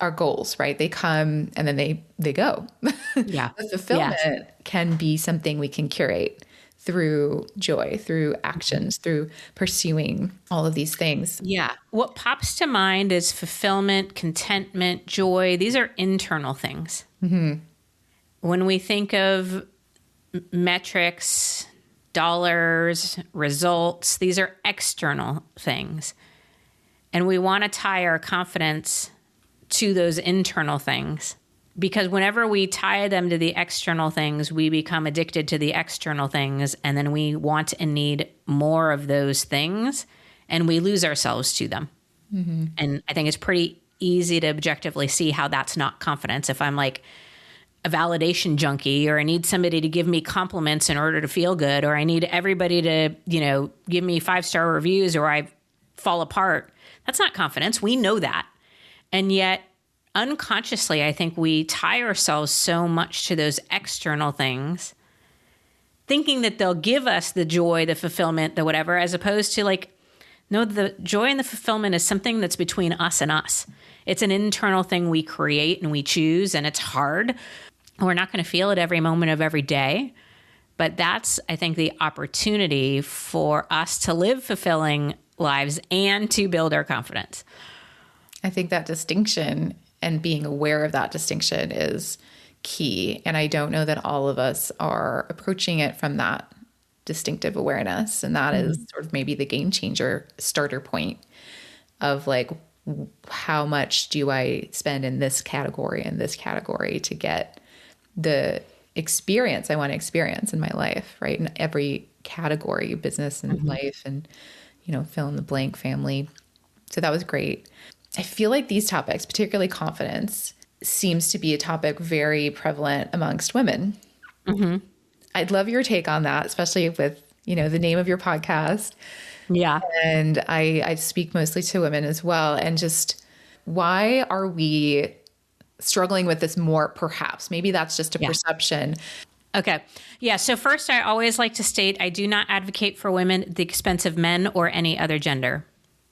are goals, right? They come and then they go. Yeah. The fulfillment can be something we can curate through joy, through actions, through pursuing all of these things. Yeah. What pops to mind is fulfillment, contentment, joy. These are internal things. When we think of metrics, dollars, results, these are external things. And we want to tie our confidence to those internal things. Because whenever we tie them to the external things, we become addicted to the external things, and then we want and need more of those things, and we lose ourselves to them. And I think it's pretty easy to objectively see how that's not confidence. If I'm like a validation junkie, or I need somebody to give me compliments in order to feel good, or I need everybody to, you know, give me 5-star reviews, or I fall apart, that's not confidence. We know that. And yet, unconsciously, I think we tie ourselves so much to those external things, thinking that they'll give us the joy, the fulfillment, the whatever, as opposed to like, no, the joy and the fulfillment is something that's between us and us. It's an internal thing we create and we choose, and it's hard. We're not going to feel it every moment of every day. But that's, I think, the opportunity for us to live fulfilling lives and to build our confidence. I think that distinction and being aware of that distinction is key. And I don't know that all of us are approaching it from that distinctive awareness. And that is sort of maybe the game changer starter point of like, how much do I spend in this category and this category to get the experience I want to experience in my life, right? In every category, business and life and, you know, fill in the blank, family. So that was great. I feel like these topics, particularly confidence, seems to be a topic very prevalent amongst women. I'd love your take on that, especially with, you know, the name of your podcast. Yeah. And I speak mostly to women as well. And just why are we struggling with this more, perhaps? Maybe that's just a perception. Okay. Yeah. So first, I always like to state, I do not advocate for women at the expense of men or any other gender.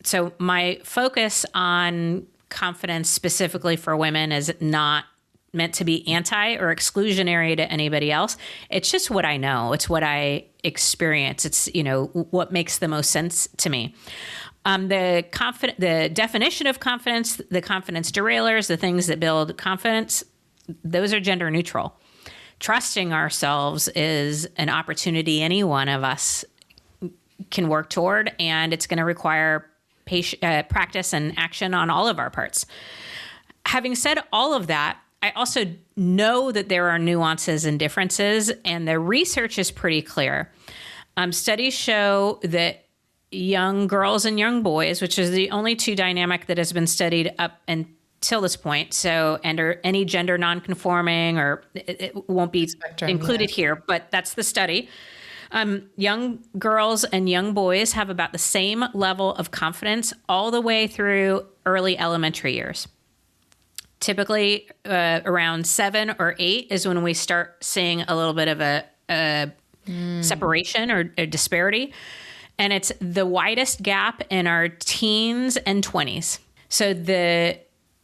So my focus on confidence specifically for women is not meant to be anti or exclusionary to anybody else. It's just what I know. It's what I experience. It's, you know, what makes the most sense to me. The definition of confidence, the confidence derailers, the things that build confidence, those are gender neutral. Trusting ourselves is an opportunity any one of us can work toward, and it's going to require practice and action on all of our parts. Having said all of that, I also know that there are nuances and differences, and the research is pretty clear. Studies show that young girls and young boys, which is the only two dynamic that has been studied up and till this point. So, and or any gender nonconforming, or it won't be included here, but that's the study. Young girls and young boys have about the same level of confidence all the way through early elementary years. Typically, around 7 or 8 is when we start seeing a little bit of a separation or a disparity. And it's the widest gap in our teens and 20s. So the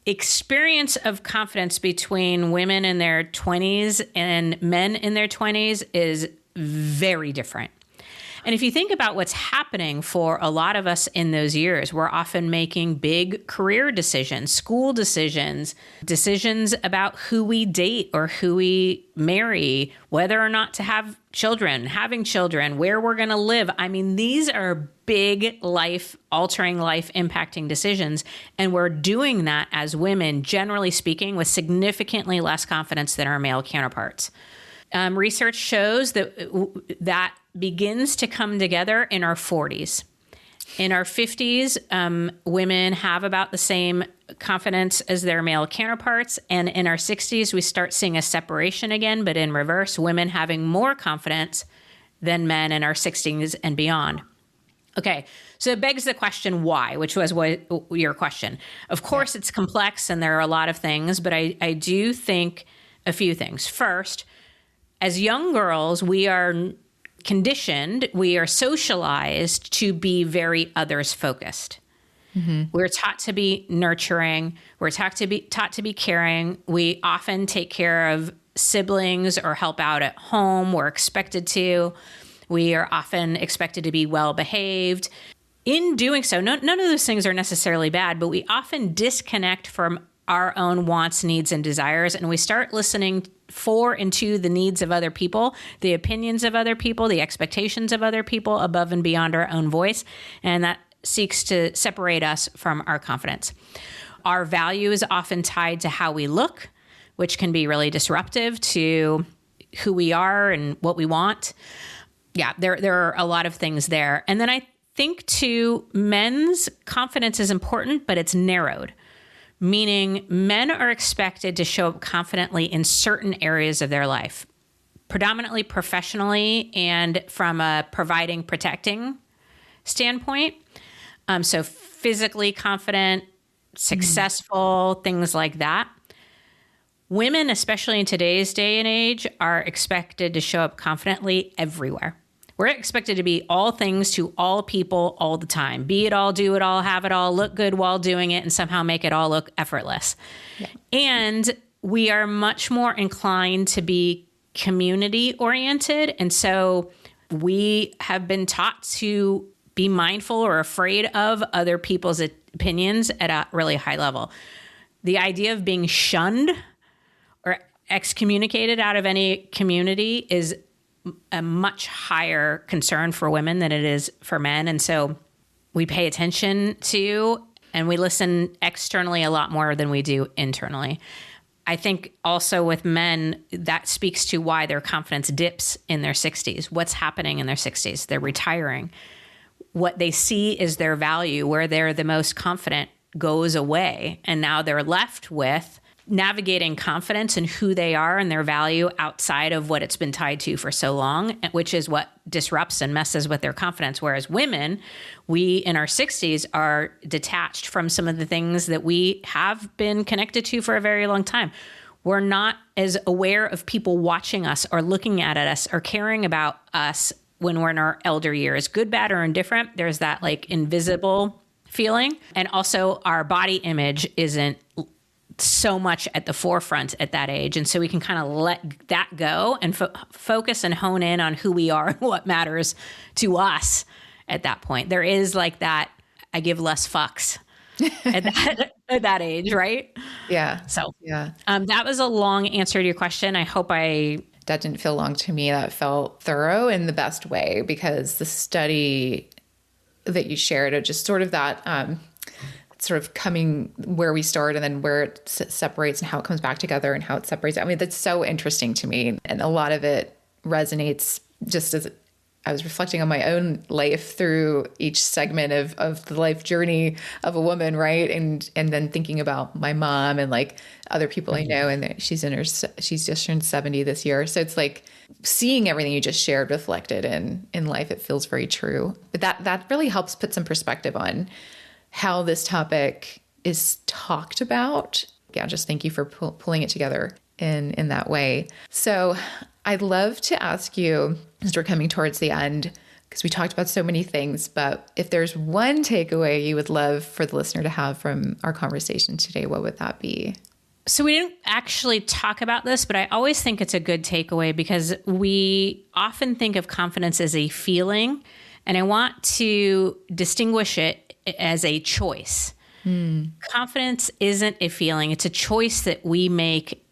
experience of confidence between women in their 20s and men in their 20s is very different. And if you think about what's happening for a lot of us in those years, we're often making big career decisions, school decisions, decisions about who we date or who we marry, whether or not to have children, having children, where we're going to live. I mean, these are big life-altering, life-impacting decisions. And we're doing that as women, generally speaking, with significantly less confidence than our male counterparts. Research shows that begins to come together in our 40s. In our 50s, women have about the same confidence as their male counterparts. And in our 60s, we start seeing a separation again, but in reverse, women having more confidence than men in our 60s and beyond. Okay, so it begs the question why, which was what your question. Of course, it's complex and there are a lot of things, but I do think a few things. First, as young girls, we are conditioned, we are socialized to be very others focused. Mm-hmm. We're taught to be nurturing. We're taught to be caring. We often take care of siblings or help out at home. We're expected to. We are often expected to be well behaved. In doing so, none of those things are necessarily bad, but we often disconnect from our own wants, needs, and desires, and we start listening for and to the needs of other people, the opinions of other people, the expectations of other people above and beyond our own voice, and that seeks to separate us from our confidence. Our value is often tied to how we look, which can be really disruptive to who we are and what we want. Yeah, there are a lot of things there. And then I think, too, men's confidence is important, but it's narrowed. Meaning men are expected to show up confidently in certain areas of their life, predominantly professionally and from a providing, protecting standpoint. So physically confident, successful, things like that. Women, especially in today's day and age, are expected to show up confidently everywhere. We're expected to be all things to all people all the time. Be it all, do it all, have it all, look good while doing it, and somehow make it all look effortless. Yeah. And we are much more inclined to be community oriented. And so we have been taught to be mindful or afraid of other people's opinions at a really high level. The idea of being shunned or excommunicated out of any community is a much higher concern for women than it is for men. And so we pay attention to and we listen externally a lot more than we do internally. I think also with men, that speaks to why their confidence dips in their 60s. What's happening in their 60s? They're retiring. What they see is their value, where they're the most confident, goes away. And now they're left with navigating confidence and who they are and their value outside of what it's been tied to for so long, which is what disrupts and messes with their confidence. Whereas women, we in our 60s are detached from some of the things that we have been connected to for a very long time. We're not as aware of people watching us or looking at us or caring about us when we're in our elder years, good, bad, or indifferent. There's that like invisible feeling. And also our body image isn't so much at the forefront at that age. And so we can kind of let that go and focus and hone in on who we are and what matters to us at that point. There is like that, I give less fucks at that age, right? Yeah. So yeah, that was a long answer to your question. I hope that didn't feel long to me. That felt thorough in the best way, because the study that you shared, it just sort of that, sort of coming where we start and then where it separates and how it comes back together and how it separates. I mean, that's so interesting to me. And a lot of it resonates just as I was reflecting on my own life through each segment of the life journey of a woman, right? And then thinking about my mom and like other people I know, and she's just turned 70 this year. So it's like seeing everything you just shared reflected in life. It feels very true. But that really helps put some perspective on how this topic is talked about. Yeah, just thank you for pulling it together in that way. So I'd love to ask you, as we're coming towards the end, because we talked about so many things, but if there's one takeaway you would love for the listener to have from our conversation today, what would that be? So we didn't actually talk about this, but I always think it's a good takeaway because we often think of confidence as a feeling, and I want to distinguish it as a choice. Confidence isn't a feeling. It's a choice that we make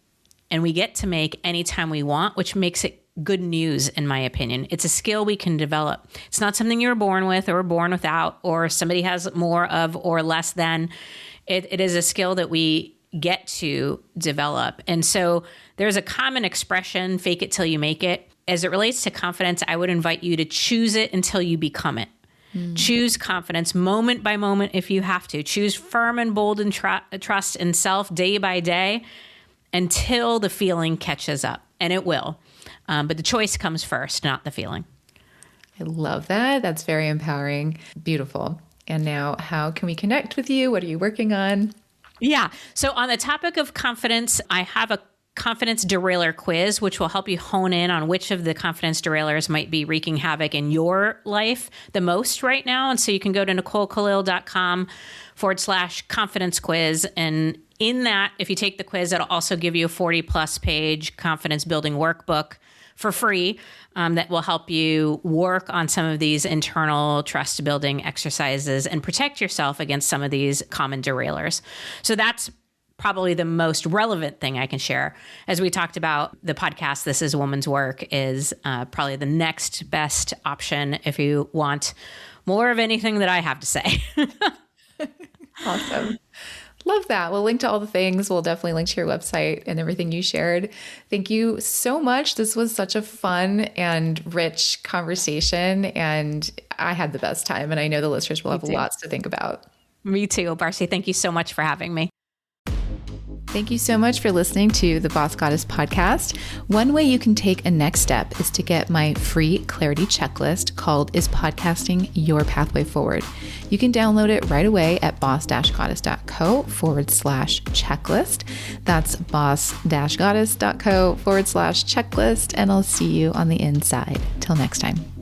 and we get to make anytime we want, which makes it good news, in my opinion. It's a skill we can develop. It's not something you were born with or born without, or somebody has more of or less than. It is a skill that we get to develop. And so there's a common expression, fake it till you make it. As it relates to confidence, I would invite you to choose it until you become it. Choose confidence moment by moment if you have to. Choose firm and bold and trust in self day by day until the feeling catches up. And it will. But the choice comes first, not the feeling. I love that. That's very empowering. Beautiful. And now, how can we connect with you? What are you working on? Yeah. So on the topic of confidence, I have a confidence derailer quiz, which will help you hone in on which of the confidence derailers might be wreaking havoc in your life the most right now. And so you can go to NicoleKalil.com/confidence quiz. And in that, if you take the quiz, it'll also give you a 40+ page confidence building workbook for free that will help you work on some of these internal trust building exercises and protect yourself against some of these common derailers. So that's probably the most relevant thing I can share. As we talked about, the podcast, This is Woman's Work, is probably the next best option if you want more of anything that I have to say. Awesome. Love that. We'll link to all the things. We'll definitely link to your website and everything you shared. Thank you so much. This was such a fun and rich conversation, and I had the best time, and I know the listeners will have lots to think about. Me too, Barcy. Thank you so much for having me. Thank you so much for listening to the Boss Goddess podcast. One way you can take a next step is to get my free clarity checklist called Is Podcasting Your Pathway Forward? You can download it right away at boss-goddess.co/checklist. That's boss-goddess.co/checklist. And I'll see you on the inside. Till next time.